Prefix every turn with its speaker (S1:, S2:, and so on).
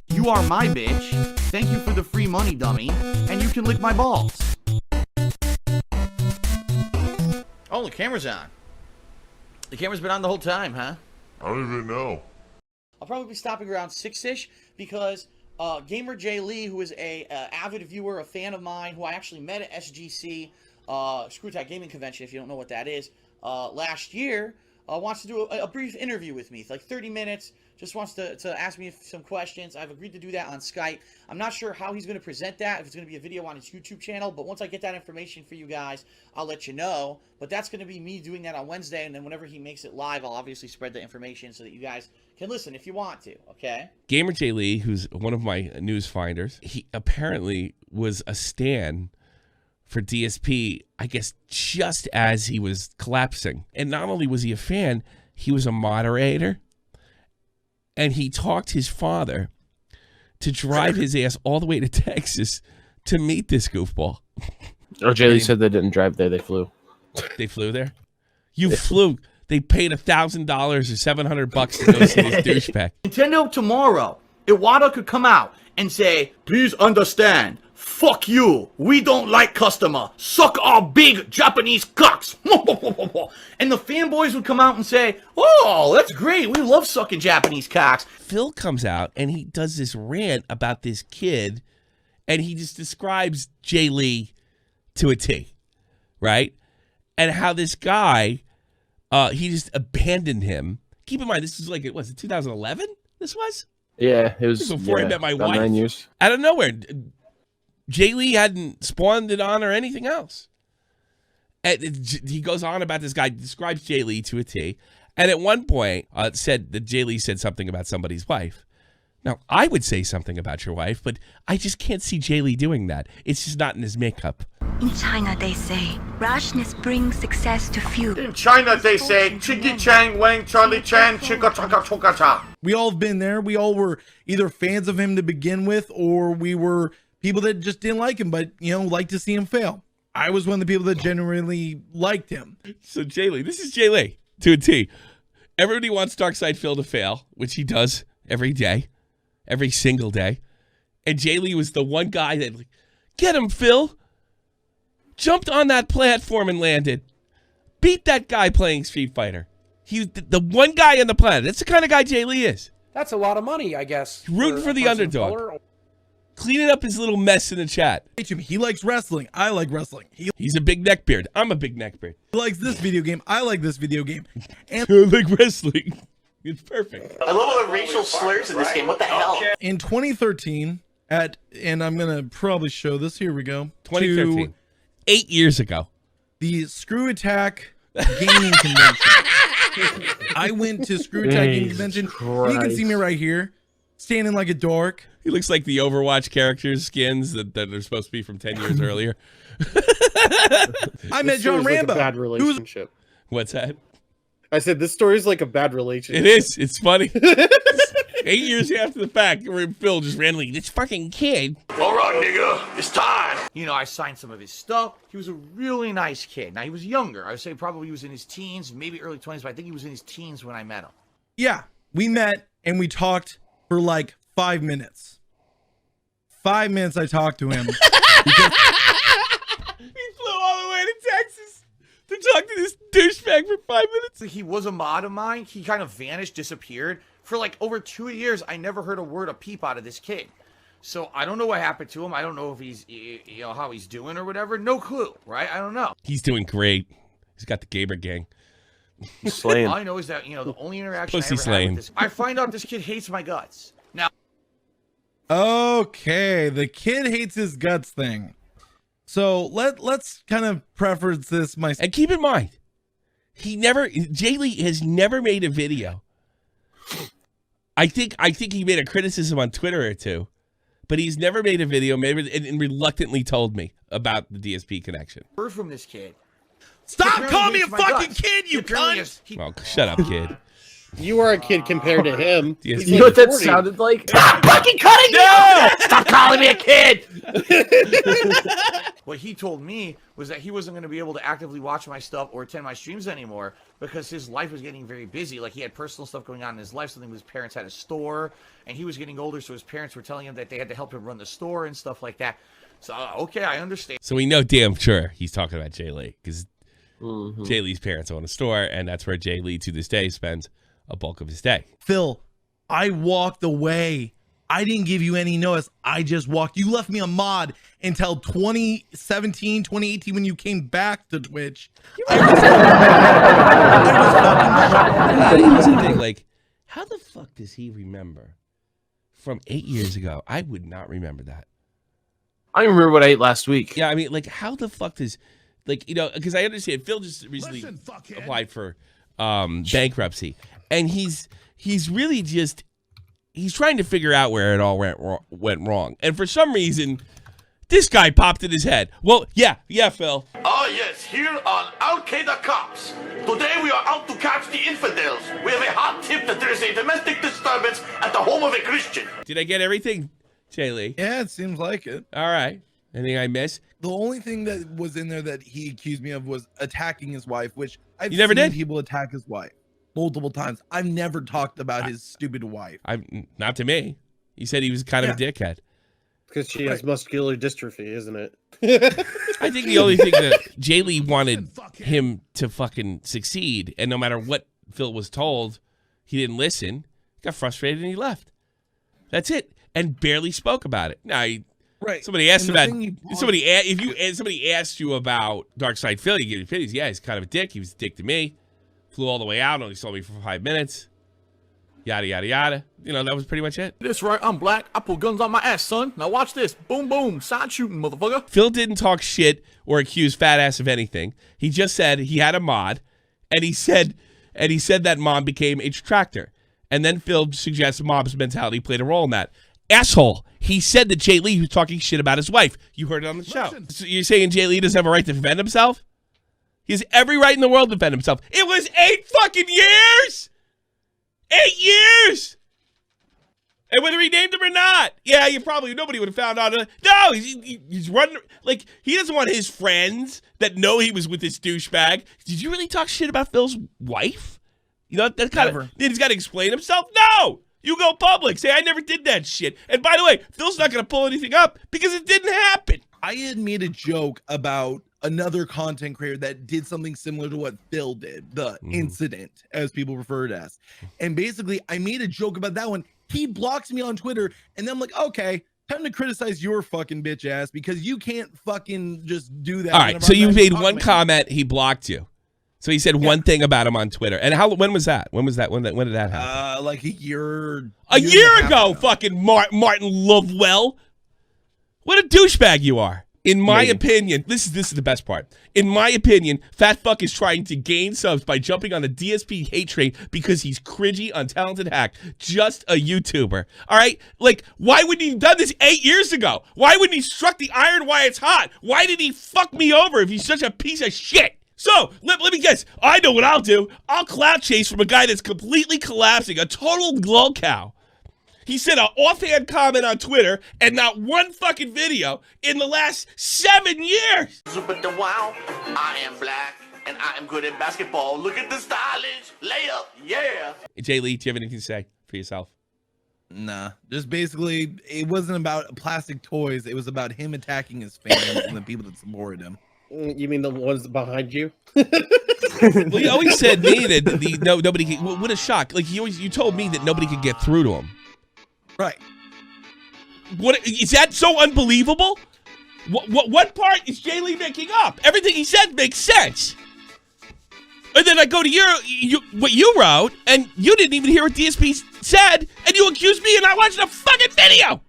S1: You are my bitch. Thank you for the free money, dummy. And you can lick my balls. Oh, the camera's on. The camera's been on the whole time, huh?
S2: I don't even know.
S1: I'll probably be stopping around 6-ish because Gamer J Lee, who is a avid viewer, a fan of mine, who I actually met at SGC, Screw Attack Gaming Convention, if you don't know what that is, last year, wants to do a brief interview with me. It's like 30 minutes. Just wants to ask me some questions. I've agreed to do that on Skype. I'm not sure how he's going to present that, if it's going to be a video on his YouTube channel, but once I get that information for you guys, I'll let you know. But that's going to be me doing that on Wednesday, and then whenever he makes it live, I'll obviously spread the information so that you guys can listen if you want to, okay?
S3: Gamer J Lee, who's one of my news finders, he apparently was a stan for DSP, I guess, just as he was collapsing. And not only was he a fan, he was a moderator. And he talked his father to drive his ass all the way to Texas to meet this goofball.
S4: Oh, Jay Lee said they didn't drive there; they flew.
S3: They flew there. You flew. They paid $1,000 or $700 to go see this douchebag.
S1: Nintendo tomorrow, Iwata could come out and say, "Please understand. Fuck you. We don't like customer. Suck our big Japanese cocks." And the fanboys would come out and say, "Oh, that's great. We love sucking Japanese cocks."
S3: Phil comes out and he does this rant about this kid, and he just describes Jay Lee to a T, right? And how this guy, he just abandoned him. Keep in mind, this was like, was it 2011? This was?
S4: Yeah, it was
S3: before I met my wife.
S4: 9 years.
S3: Out of nowhere. Jay Lee hadn't spawned it on or anything else. And he goes on about this guy, describes Jay Lee to a T, and at one point said that Jay Lee said something about somebody's wife. Now, I would say something about your wife, but I just can't see Jay Lee doing that. It's just not in his makeup.
S5: In China, they say, rashness brings success to few.
S1: In China, they say, "Chiggy Chang Wang Charlie Chan Chicka Chaka Choka Cha."
S6: We all have been there. We all were either fans of him to begin with, or we were people that just didn't like him, but, you know, like to see him fail. I was one of the people that genuinely liked him.
S3: So Jay Lee, this is Jay Lee to a T. Everybody wants Darkside Phil to fail, which he does every day, every single day. And Jay Lee was the one guy that, like, get him, Phil. Jumped on that platform and landed. Beat that guy playing Street Fighter. He was the one guy on the planet. That's the kind of guy Jay Lee is.
S7: That's a lot of money, I guess.
S3: Rooting for the underdog. Cleaning up his little mess in the chat.
S6: He likes wrestling. I like wrestling.
S3: He's a big neckbeard. I'm a big neckbeard.
S6: He likes this video game. I like this video game. And
S3: I like wrestling. It's perfect.
S1: I love all the racial slurs in this game. What the hell?
S6: in 2013, and I'm going to probably show this. Here we go.
S3: 2013. 8 years ago.
S6: The Screw Attack Gaming Convention. I went to Screw Attack Gaming Convention. You can see me right here, standing like a dork.
S3: He looks like the Overwatch characters' skins that are supposed to be from 10 years earlier.
S6: I met John Rambo.
S7: Like a bad relationship.
S3: What's that?
S7: I said this story is like a bad relationship.
S3: It is. It's funny. 8 years after the fact, where Phil just randomly, this fucking kid.
S1: All right, nigga, it's time. You know, I signed some of his stuff. He was a really nice kid. Now, he was younger. I would say probably he was in his teens, maybe early 20s, but I think he was in his teens when I met him.
S6: Yeah, we met and we talked for like 5 minutes. 5 minutes I talked to him.
S3: He flew all the way to Texas to talk to this douchebag for 5 minutes.
S1: He was a mod of mine. He kind of vanished, disappeared. For like over 2 years, I never heard a word of peep out of this kid. So I don't know what happened to him. I don't know if he's, you know, how he's doing or whatever. No clue, right? I don't know.
S3: He's doing great. He's got the gamer gang.
S4: Slaying.
S1: All I know is that, you know, the only interaction
S3: Pussy
S1: I ever had with this, I find out this kid hates my guts. Now,
S6: Okay, the kid hates his guts thing. So let's kind of preference this myself.
S3: And keep in mind, Jay Lee has never made a video. I think he made a criticism on Twitter or two, but he's never made a video, maybe, and reluctantly told me about the DSP connection.
S1: heard from this kid.
S6: Stop calling me a fucking kid, you cunt!
S3: Well, shut up, kid.
S7: You are a kid compared to him.
S3: Yes.
S7: He's
S4: You know what that
S7: 40.
S4: sounded like? Stop fucking cutting me off! Stop calling me a kid!
S1: What he told me was that he wasn't going to be able to actively watch my stuff or attend my streams anymore because his life was getting very busy. Like, he had personal stuff going on in his life. Something his parents had a store, and he was getting older, so his parents were telling him that they had to help him run the store and stuff like that. So, okay, I understand.
S3: So we know damn sure he's talking about Jay Lee because Jay Lee's parents own a store, and that's where Jay Lee to this day spends a bulk of his day.
S6: Phil, I walked away. I didn't give you any notice. I just walked. You left me a mod until 2017, 2018 when you came back to Twitch. I was fucking
S3: Here's the thing, like, how the fuck does he remember from 8 years ago? I would not remember that.
S4: I don't remember what I ate last week.
S3: Yeah, I mean, like, how the fuck does, like, you know, because I understand Phil just recently applied for bankruptcy, and he's really just, he's trying to figure out where it all went wrong. And for some reason, this guy popped in his head. Well, yeah, Phil.
S2: Oh yes, here on Al-Qaeda Cops. Today we are out to catch the infidels. We have a hot tip that there is a domestic disturbance at the home of a Christian.
S3: Did I get everything, Jay Lee?
S6: Yeah, it seems like it.
S3: All right. Anything I missed?
S6: The only thing that was in there that he accused me of was attacking his wife, which I've
S3: You never
S6: seen
S3: did?
S6: people attack his wife multiple times. I've never talked about his stupid wife.
S3: Not to me. He said he was kind of a dickhead.
S7: Because she has muscular dystrophy, isn't it?
S3: I think the only thing that Jay Lee wanted him to fucking succeed, and no matter what Phil was told, he didn't listen, got frustrated, and he left. That's it. And barely spoke about it. Now,
S6: Right.
S3: somebody asked
S6: And the
S3: about
S6: thing you-
S3: if somebody asked you about Dark Side Phil, you give your opinions. Yeah, he's kind of a dick. He was a dick to me. Flew all the way out, only saw me for 5 minutes. Yada yada yada. You know, that was pretty much it.
S2: That's right, I'm black. I pull guns on my ass, son. Now watch this. Boom, boom. Side shooting, motherfucker.
S3: Phil didn't talk shit or accuse Fat Ass of anything. He just said he had a mod, and he said that mom became a detractor. And then Phil suggests mob's mentality played a role in that. Asshole. He said that Jay Lee was talking shit about his wife. You heard it on the show. So you're saying Jay Lee doesn't have a right to defend himself? He has every right in the world to defend himself. It was 8 fucking years! 8 years! And whether he named him or not, yeah, nobody would have found out. No, he's running, like, he doesn't want his friends that know he was with this douchebag. Did you really talk shit about Phil's wife? You know, that kind of, he's got to explain himself? No! You go public, say, I never did that shit. And by the way, Phil's not going to pull anything up because it didn't happen.
S6: I had made a joke about another content creator that did something similar to what Phil did, the incident, as people refer to it as. And basically, I made a joke about that one. He blocks me on Twitter, and then I'm like, okay, time to criticize your fucking bitch ass because you can't fucking just do that.
S3: All right, so you made one comment, he blocked you. So he said one thing about him on Twitter. And when was that? When did that happen?
S6: Like a year
S3: ago, fucking Martin Lovewell. What a douchebag you are. In my opinion, this is the best part. In my opinion, Fat Fuck is trying to gain subs by jumping on the DSP hate train because he's cringy, untalented hack. Just a YouTuber. All right? Like, why wouldn't he have done this 8 years ago? Why wouldn't he struck the iron while it's hot? Why did he fuck me over if he's such a piece of shit? So, let me guess. I know what I'll do. I'll clout chase from a guy that's completely collapsing, a total glow cow. He said an offhand comment on Twitter and not one fucking video in the last 7 years.
S2: Super the wow. I am black and I am good at basketball. Look at the stylish layup. Yeah.
S3: Jay Lee, do you have anything to say for yourself?
S6: Nah, just basically, it wasn't about plastic toys. It was about him attacking his fans and the people that supported him.
S7: You mean the ones behind you?
S3: Well, he always said me that nobody could, what a shock. Like, you told me that nobody could get through to him.
S6: Right.
S3: What is that so unbelievable? What part is Jay Lee making up? Everything he said makes sense. And then I go to what you wrote, and you didn't even hear what DSP said, and you accused me of not watching a fucking video.